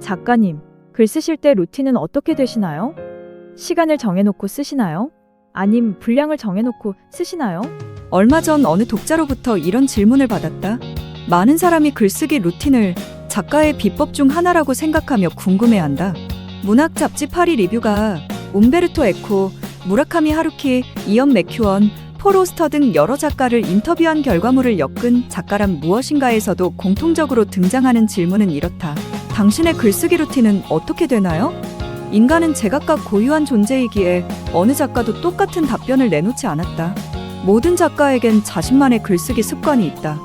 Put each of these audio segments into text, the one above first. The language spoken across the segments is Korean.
작가님, 글 쓰실 때 루틴은 어떻게 되시나요? 시간을 정해놓고 쓰시나요? 아님 분량을 정해놓고 쓰시나요? 얼마 전 어느 독자로부터 이런 질문을 받았다. 많은 사람이 글쓰기 루틴을 작가의 비법 중 하나라고 생각하며 궁금해한다. 문학 잡지 파리 리뷰가 움베르토 에코, 무라카미 하루키, 이언 맥큐언, 폴 오스터 등 여러 작가를 인터뷰한 결과물을 엮은 작가란 무엇인가에서도 공통적으로 등장하는 질문은 이렇다. 당신의 글쓰기 루틴은 어떻게 되나요? 인간은 제각각 고유한 존재이기에 어느 작가도 똑같은 답변을 내놓지 않았다. 모든 작가에겐 자신만의 글쓰기 습관이 있다.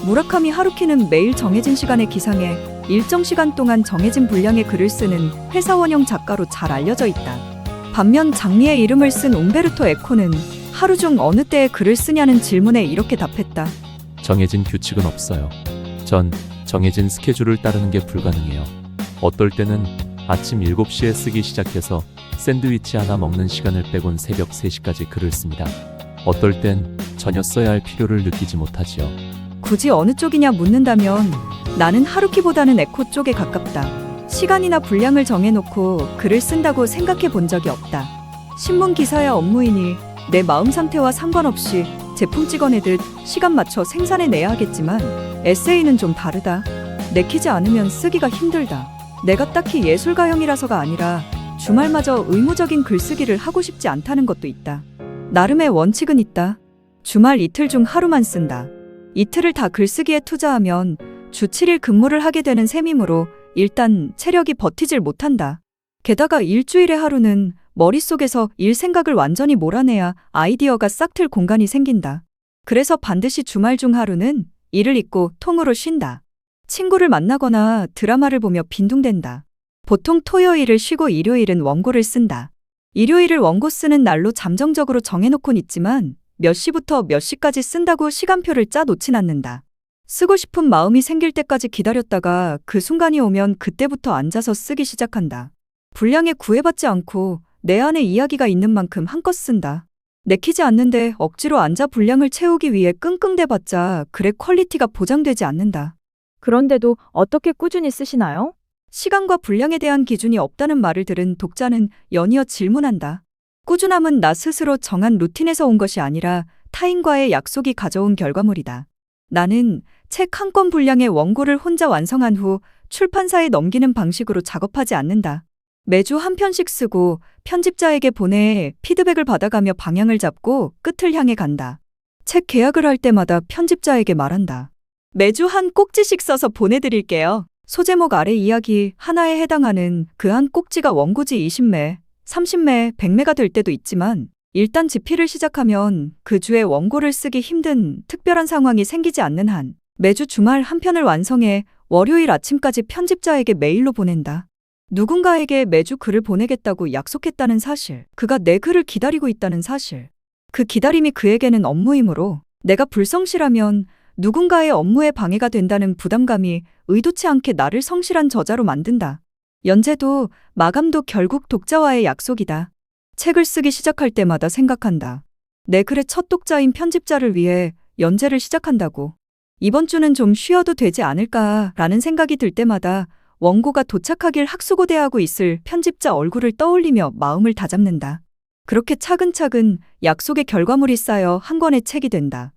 무라카미 하루키는 매일 정해진 시간에 기상해 일정 시간 동안 정해진 분량의 글을 쓰는 회사원형 작가로 잘 알려져 있다. 반면 장미의 이름을 쓴 움베르토 에코는 하루 중 어느 때에 글을 쓰냐는 질문에 이렇게 답했다. 정해진 규칙은 없어요. 전 정해진 스케줄을 따르는 게 불가능해요. 어떨 때는 아침 7시에 쓰기 시작해서 샌드위치 하나 먹는 시간을 빼곤 새벽 3시까지 글을 씁니다. 어떨 땐 전혀 써야 할 필요를 느끼지 못하지요. 굳이 어느 쪽이냐 묻는다면 나는 하루키보다는 에코 쪽에 가깝다. 시간이나 분량을 정해놓고 글을 쓴다고 생각해 본 적이 없다. 신문 기사야 업무이니 내 마음 상태와 상관없이 제품 찍어내듯 시간 맞춰 생산해내야 하겠지만 에세이는 좀 다르다. 내키지 않으면 쓰기가 힘들다. 내가 딱히 예술가형이라서가 아니라 주말마저 의무적인 글쓰기를 하고 싶지 않다는 것도 있다. 나름의 원칙은 있다. 주말 이틀 중 하루만 쓴다. 이틀을 다 글쓰기에 투자하면 주 7일 근무를 하게 되는 셈이므로 일단 체력이 버티질 못한다. 게다가 일주일의 하루는 머릿속에서 일 생각을 완전히 몰아내야 아이디어가 싹 틀 공간이 생긴다. 그래서 반드시 주말 중 하루는 일을 잊고 통으로 쉰다. 친구를 만나거나 드라마를 보며 빈둥댄다. 보통 토요일을 쉬고 일요일은 원고를 쓴다. 일요일을 원고 쓰는 날로 잠정적으로 정해놓곤 있지만 몇 시부터 몇 시까지 쓴다고 시간표를 짜 놓진 않는다. 쓰고 싶은 마음이 생길 때까지 기다렸다가 그 순간이 오면 그때부터 앉아서 쓰기 시작한다. 분량에 구애받지 않고 내 안에 이야기가 있는 만큼 한껏 쓴다. 내키지 않는데 억지로 앉아 분량을 채우기 위해 끙끙대봤자 글의 퀄리티가 보장되지 않는다. 그런데도 어떻게 꾸준히 쓰시나요? 시간과 분량에 대한 기준이 없다는 말을 들은 독자는 연이어 질문한다. 꾸준함은 나 스스로 정한 루틴에서 온 것이 아니라 타인과의 약속이 가져온 결과물이다. 나는 책 한 권 분량의 원고를 혼자 완성한 후 출판사에 넘기는 방식으로 작업하지 않는다. 매주 한 편씩 쓰고 편집자에게 보내 피드백을 받아가며 방향을 잡고 끝을 향해 간다. 책 계약을 할 때마다 편집자에게 말한다. 매주 한 꼭지씩 써서 보내드릴게요. 소제목 아래 이야기 하나에 해당하는 그 한 꼭지가 원고지 20매, 30매, 100매가 될 때도 있지만 일단 집필을 시작하면 그 주에 원고를 쓰기 힘든 특별한 상황이 생기지 않는 한 매주 주말 한 편을 완성해 월요일 아침까지 편집자에게 메일로 보낸다. 누군가에게 매주 글을 보내겠다고 약속했다는 사실, 그가 내 글을 기다리고 있다는 사실, 그 기다림이 그에게는 업무이므로 내가 불성실하면 누군가의 업무에 방해가 된다는 부담감이 의도치 않게 나를 성실한 저자로 만든다. 연재도 마감도 결국 독자와의 약속이다. 책을 쓰기 시작할 때마다 생각한다. 내 글의 첫 독자인 편집자를 위해 연재를 시작한다고. 이번 주는 좀 쉬어도 되지 않을까라는 생각이 들 때마다 원고가 도착하길 학수고대하고 있을 편집자 얼굴을 떠올리며 마음을 다잡는다. 그렇게 차근차근 약속의 결과물이 쌓여 한 권의 책이 된다.